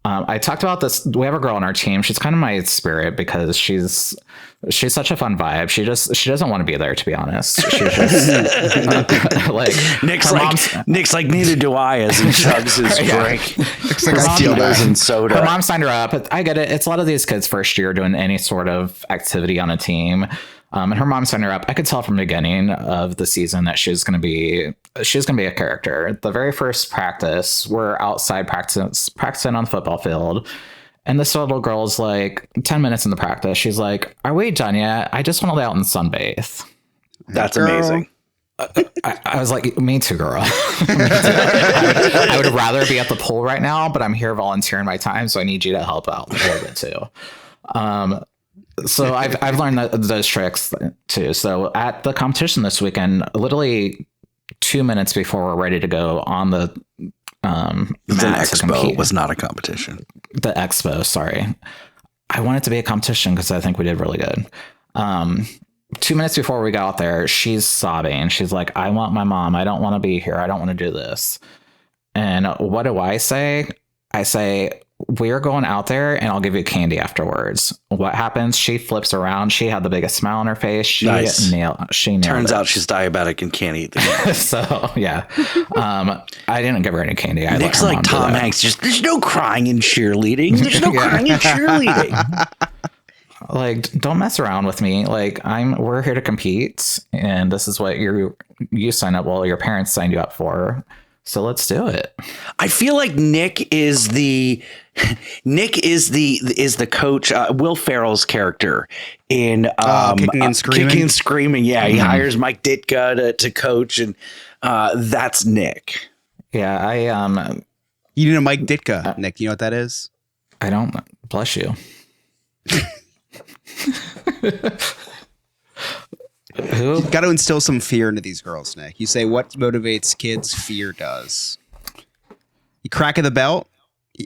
I talked about this. We have a girl on our team. She's kind of my spirit because she's such a fun vibe. She doesn't want to be there, to be honest. She's just like Nick's like neither do I as he chugs his drink. Looks like I feel Dildos that. and soda. her mom signed her up. I get it. It's a lot of these kids first year doing any sort of activity on a team. And her mom signed her up. I could tell from the beginning of the season that she's going to be a character. The very first practice, we're outside practicing on the football field. And this little girl's like 10 minutes in the practice. She's like, are we done yet? I just want to lay out and sunbathe. That's Girl. amazing. I was like, me too, girl. Me too. I would rather be at the pool right now, but I'm here volunteering my time. So I need you to help out a little bit too. So I've learned those tricks too. So at the competition this weekend, literally 2 minutes before we're ready to go on the It's an mat to expo. compete. It was not a competition. The expo, sorry. I want it to be a competition because I think we did really good. 2 minutes before we got out there, she's sobbing. She's like, I want my mom. I don't want to be here. I don't want to do this. And what do I say? I say, we're going out there and I'll give you candy afterwards. What happens? She flips around. She had the biggest smile on her face. She Nice. nailed Turns it. out she's diabetic and can't eat the candy. So yeah, I didn't give her any candy. I let Nick's her like mom do Tom that. Hanks. Just there's no crying in cheerleading. There's no Yeah. crying in cheerleading. Like, don't mess around with me. Like, we're here to compete, and this is what you sign up. Well, your parents signed you up for. So let's do it. I feel like Nick is the coach. Will Ferrell's character in Kicking and Screaming? Kicking and Screaming. Yeah, he hires Mike Ditka to coach, and that's Nick. Yeah, You need a Mike Ditka, Nick. You know what that is? I don't. Bless you. Who? Got to instill some fear into these girls, Nick. You say what motivates kids, fear does. You crack of the belt.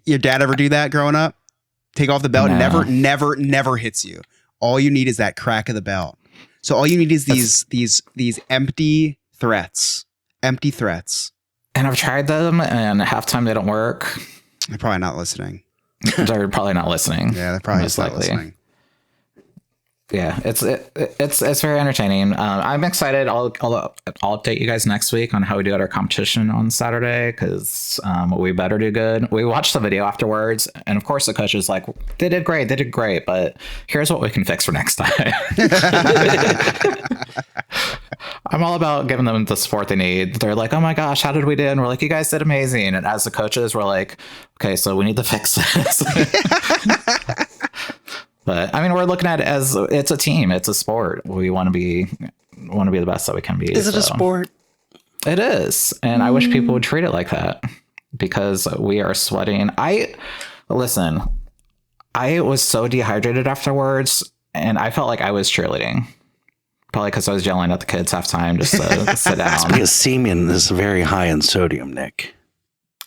Your dad ever do that growing up? Take off the belt. No. Never hits you. All you need is that crack of the belt. So all you need is these empty threats. Empty threats. And I've tried them, and half time they don't work. They're probably not listening. They're probably not listening. Yeah, they're probably most not likely. listening. Yeah, it's very entertaining. I'm excited. I'll update you guys next week on how we do at our competition on Saturday because we better do good. We watched the video afterwards, and of course the coach is like, they did great, but here's what we can fix for next time. I'm all about giving them the support they need. They're like, oh my gosh, how did we do? And we're like, you guys did amazing. And as the coaches, we're like, okay, so we need to fix this. But I mean, we're looking at it as it's a team, it's a sport. We want to be the best that we can be. Is it a sport? It is, and I wish people would treat it like that because we are sweating. I was so dehydrated afterwards, and I felt like I was cheerleading. Probably because I was yelling at the kids halftime just to sit down. Because semen is very high in sodium, Nick.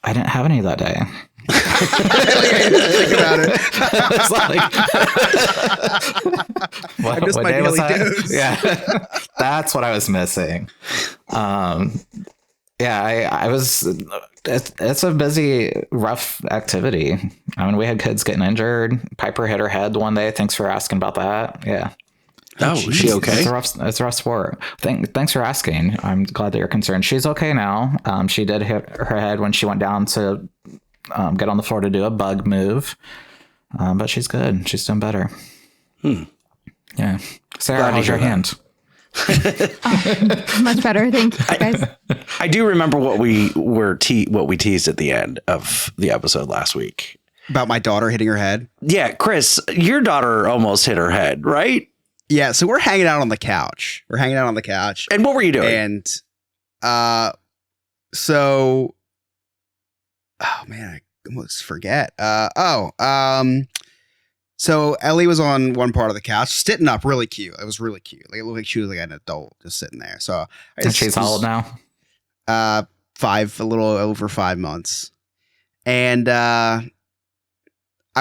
I didn't have any that day. Think about it. It's like, I missed my day was daily that? dose. Yeah, that's what I was missing. Yeah, I was. It's a busy, rough activity. I mean, we had kids getting injured. Piper hit her head one day. Thanks for asking about that. Yeah. Oh, is she okay? It's a rough sport. Thanks for asking. I'm glad that you're concerned. She's okay now. She did hit her head when she went down to get on the floor to do a bug move. But she's good. She's doing better. Yeah. Sarah, how's your hand? Much better. Thank you, guys. I do remember what we teased at the end of the episode last week. About my daughter hitting her head. Yeah, Chris, your daughter almost hit her head, right? Yeah, so we're hanging out on the couch. And what were you doing? And oh man, I almost forget. So Ellie was on one part of the couch, sitting up, really cute. It was really cute. Like it looked like she was like an adult just sitting there. So she's how old now? 5, a little over 5 months. And I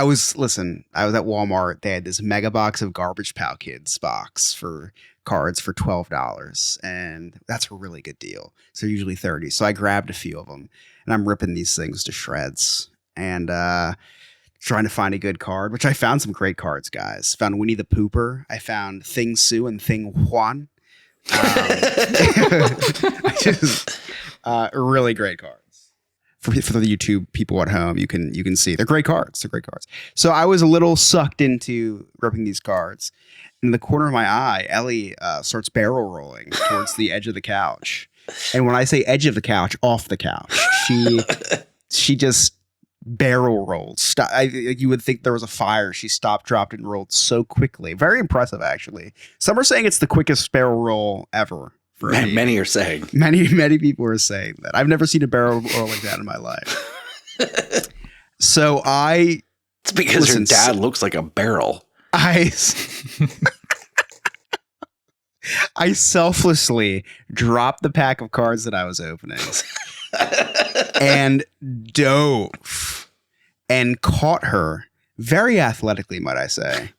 was at Walmart. They had this mega box of Garbage Pail Kids box for cards for $12. And that's a really good deal. So usually 30. So I grabbed a few of them and I'm ripping these things to shreds and trying to find a good card, which I found some great cards, guys. Found Winnie the Pooper. I found Thing Sue and Thing Juan. Really great cards. For the YouTube people at home, you can see they're great cards. So I was a little sucked into ripping these cards. In the corner of my eye, Ellie starts barrel rolling towards the edge of the couch. And when I say edge of the couch, off the couch, she just barrel rolled. You would think there was a fire. She stopped, dropped, and rolled so quickly. Very impressive, actually. Some are saying it's the quickest barrel roll ever. Many are saying. Many people are saying that. I've never seen a barrel roll like that in my life. So It's because your dad looks like a barrel. I selflessly dropped the pack of cards that I was opening and dove and caught her very athletically, might I say,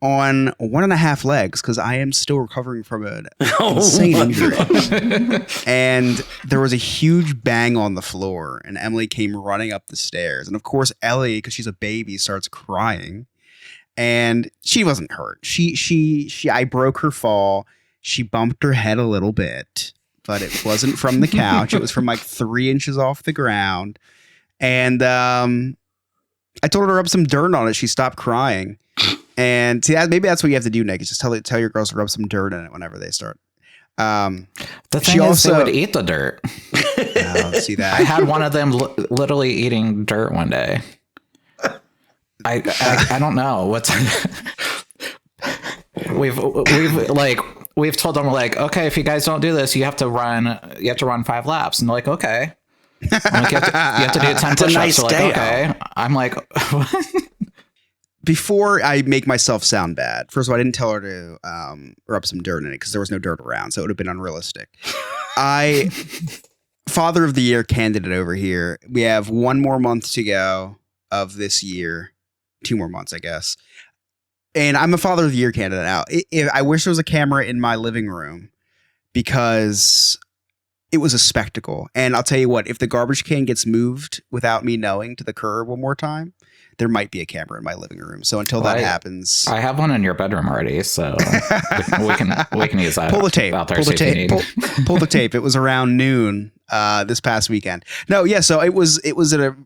on 1.5 legs because I am still recovering from an insane injury. And there was a huge bang on the floor and Emily came running up the stairs. And of course, Ellie, because she's a baby, starts crying. And she wasn't hurt. I broke her fall. She bumped her head a little bit, but it wasn't from the couch. It was from like 3 inches off the ground. And I told her to rub some dirt on it. She stopped crying. And see, maybe that's what you have to do, Nick. Is just tell your girls to rub some dirt in it whenever they start. The thing is, they would eat the dirt. See that? I had one of them literally eating dirt one day. I don't know what's. We've told them, we're like, okay, if you guys don't do this, you have to run 5 laps, and they're like, okay. I'm like, you have to do 10 push-ups. Nice like, okay. Out. I'm like, what? Before I make myself sound bad, first of all, I didn't tell her to rub some dirt in it because there was no dirt around, so it would have been unrealistic. Father of the Year candidate over here. We have 1 more month to go of this year. 2 more months, I guess. And I'm a Father of the Year candidate now. I wish there was a camera in my living room because it was a spectacle. And I'll tell you what, if the garbage can gets moved without me knowing to the curb one more time, there might be a camera in my living room. So until that happens, I have one in your bedroom already, so we can use that. Pull the tape. Out there, pull the tape. Pull the tape. It was around noon this past weekend. No, yeah. So it was at a.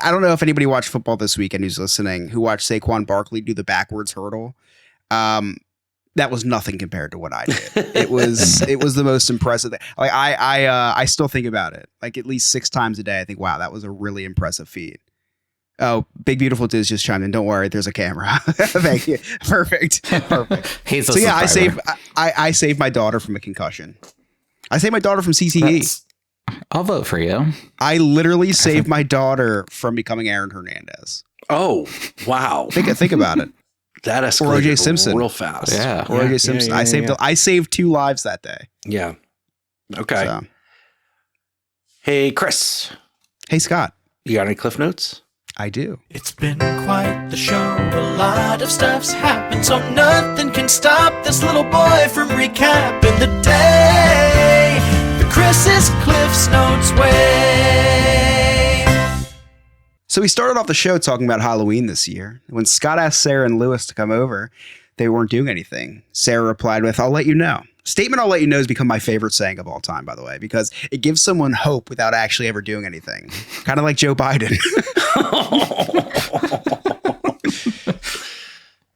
I don't know if anybody watched football this weekend who's listening, who watched Saquon Barkley do the backwards hurdle. That was nothing compared to what I did. It was the most impressive thing. Like I still think about it like at least 6 times a day. I think, wow, that was a really impressive feat. Oh, Big Beautiful Diz just chimed in. Don't worry, there's a camera. Thank you. Perfect. He's so yeah, I saved my daughter from a concussion. I saved my daughter from CTE. I'll vote for you. I literally saved my daughter from becoming Aaron Hernandez. Oh, wow. Think about it. That escalated or O.J. Simpson real fast. Yeah. Or O.J. Simpson. Yeah. I saved 2 lives that day. Yeah. Okay. So. Hey, Chris. Hey, Scott. You got any Cliff Notes? I do. It's been quite the show. A lot of stuff's happened, so nothing can stop this little boy from recapping the day the Chris's Cliff's Notes way. So we started off the show talking about Halloween this year. When Scott asked Sarah and Lewis to come over, they weren't doing anything. Sarah replied with, "I'll let you know." Statement I'll let you know has become my favorite saying of all time, by the way, because it gives someone hope without actually ever doing anything. Kind of like Joe Biden.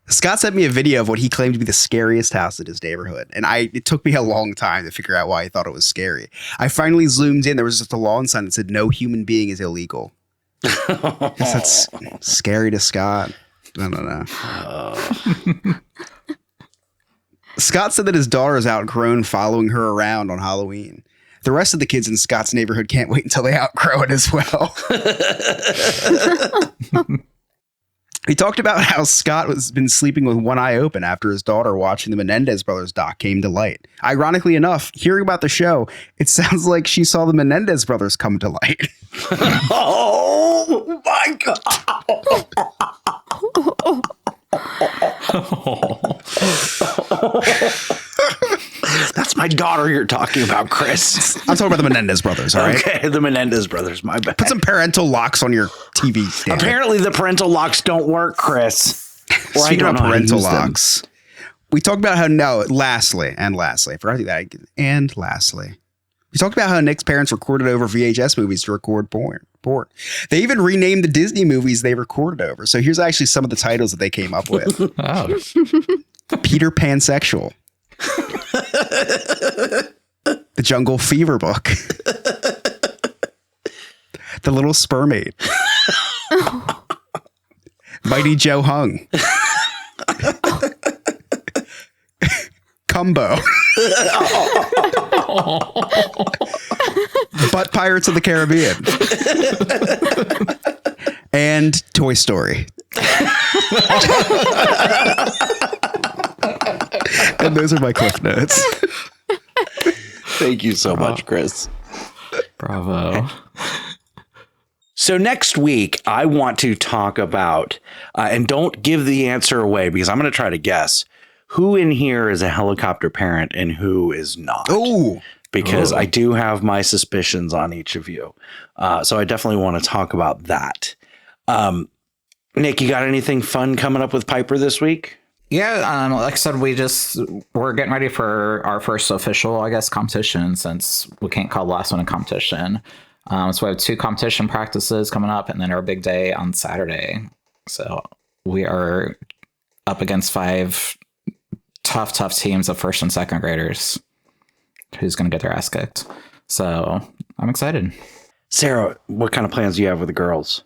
Scott sent me a video of what he claimed to be the scariest house in his neighborhood. And it took me a long time to figure out why he thought it was scary. I finally zoomed in. There was just a lawn sign that said no human being is illegal. I guess that's scary to Scott. I don't know. Scott said that his daughter is outgrown following her around on Halloween. The rest of the kids in Scott's neighborhood can't wait until they outgrow it as well. He talked about how Scott has been sleeping with one eye open after his daughter watching the Menendez brothers doc came to light. Ironically enough, hearing about the show, it sounds like she saw the Menendez brothers come to light. Oh my God. That's my daughter you're talking about, Chris. I'm talking about the Menendez brothers, all right? Okay, the Menendez brothers, my bad. Put some parental locks on your TV. Apparently the parental locks don't work, Chris. Or Speaking of parental locks, we talked about how lastly, I forgot to do that. And lastly, we talked about how Nick's parents recorded over VHS movies to record porn. They even renamed the Disney movies they recorded over. So here's actually some of the titles that they came up with. Peter Pansexual. The Jungle Fever Book. The Little Spermaid. Mighty Joe Hung. Cumbo. Butt Pirates of the Caribbean. And Toy Story. And those are my cliff notes. Thank you so much, Chris. Bravo. So next week, I want to talk about, and don't give the answer away because I'm going to try to guess who in here is a helicopter parent and who is not. Oh, because I do have my suspicions on each of you. So I definitely want to talk about that. Nick, you got anything fun coming up with Piper this week? Yeah, like I said, we're getting ready for our first official, I guess, competition since we can't call the last one a competition. So we have 2 competition practices coming up and then our big day on Saturday. So we are up against 5 tough teams of first and second graders who's going to get their ass kicked. So I'm excited. Sarah, what kind of plans do you have with the girls?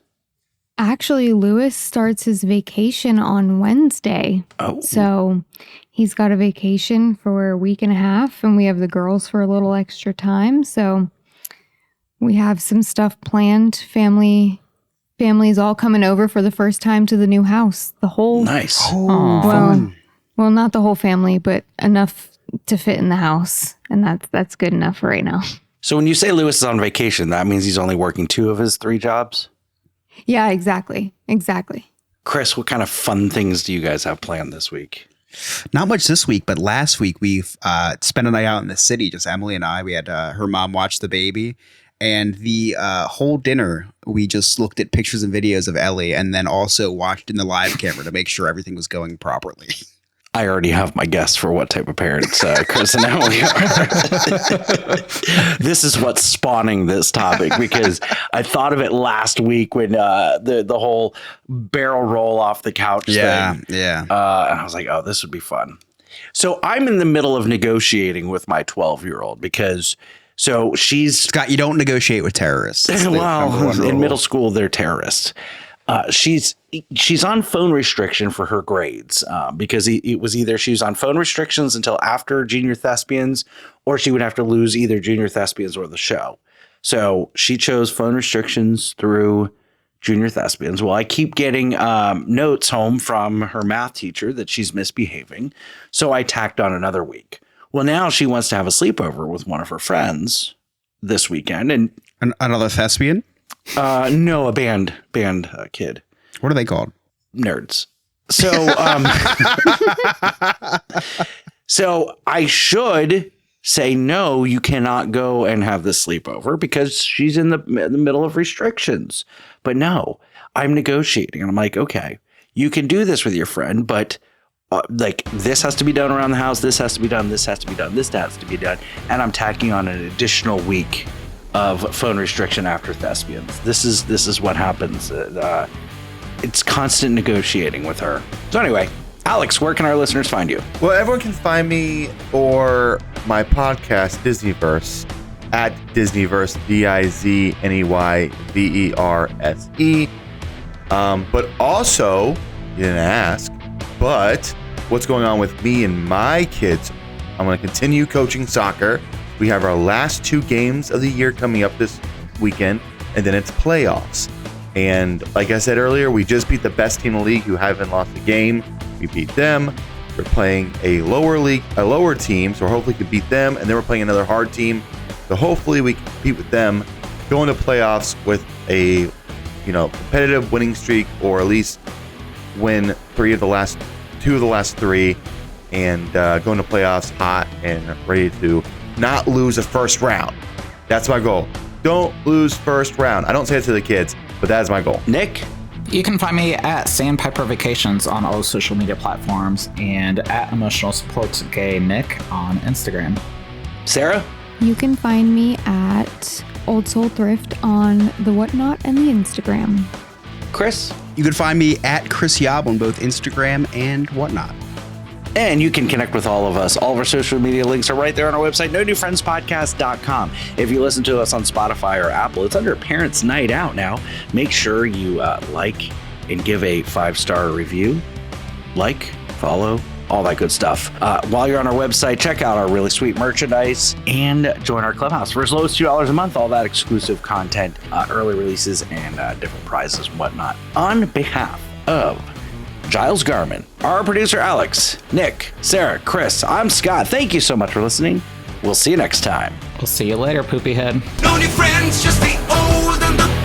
Actually, Lewis starts his vacation on Wednesday. Oh. So he's got a vacation for a week and a half, and we have the girls for a little extra time. So we have some stuff planned. Family's all coming over for the first time to the new house. The whole nice. Well, not the whole family, but enough to fit in the house, and that's good enough for right now. So when you say Lewis is on vacation, that means he's only working 2 of his 3 jobs? Yeah, exactly. Chris, what kind of fun things do you guys have planned this week? Not much this week, but last week we've spent a night out in the city. Just Emily and I. We had her mom watch the baby, and the whole dinner we just looked at pictures and videos of Ellie, and then also watched in the live camera to make sure everything was going properly. I already have my guess for what type of parents Chris and Emily are. This is what's spawning this topic because I thought of it last week when the whole barrel roll off the couch thing. Yeah. And I was like, oh, this would be fun. So I'm in the middle of negotiating with my 12-year-old because she's... Scott, you don't negotiate with terrorists. Well, in middle school, they're terrorists. She's on phone restriction for her grades because it was either she was on phone restrictions until after Junior Thespians or she would have to lose either Junior Thespians or the show. So she chose phone restrictions through Junior Thespians. Well, I keep getting notes home from her math teacher that she's misbehaving. So I tacked on another week. Well, now she wants to have a sleepover with one of her friends this weekend. And another thespian? No, a band kid. What are they called? Nerds. So, so I should say, no, you cannot go and have this sleepover because she's in the middle of restrictions. But no, I'm negotiating. And I'm like, okay, you can do this with your friend, but like this has to be done around the house, this has to be done, this has to be done, this has to be done, and I'm tacking on an additional week of phone restriction after thespians. This is what happens. It's constant negotiating with her. So anyway, Alex, where can our listeners find you? Well, everyone can find me or my podcast, Disneyverse, at Disneyverse, DIZNEYVERSE. But also, you didn't ask, but what's going on with me and my kids? I'm going to continue coaching soccer. We have our last 2 games of the year coming up this weekend, and then it's playoffs. And like I said earlier, we just beat the best team in the league who haven't lost a game. We beat them. We're playing a lower team, so hopefully we can beat them. And then we're playing another hard team, so hopefully we can compete with them, go into playoffs with a competitive winning streak, or at least win 2 of the last 3, and go into playoffs hot and ready to not lose a first round. That's my goal. Don't lose first round. I don't say it to the kids, but that is my goal. Nick? You can find me at Sandpiper Vacations on all social media platforms and at Emotional Supports Gay Nick on Instagram. Sarah? You can find me at Old Soul Thrift on the Whatnot and the Instagram. Chris? You can find me at Chris Yob on both Instagram and Whatnot. And you can connect with all of us. All of our social media links are right there on our website, nonewfriendspodcast.com. If you listen to us on Spotify or Apple, it's under Parents Night Out now. Make sure you like and give a 5-star review. Like, follow, all that good stuff. While you're on our website, check out our really sweet merchandise and join our clubhouse. For as low as $2 a month, all that exclusive content, early releases, and different prizes and whatnot. On behalf of Giles Garman, our producer Alex, Nick, Sarah, Chris, I'm Scott. Thank you so much for listening. We'll see you next time. We'll see you later, poopy head. No new friends, just the old and the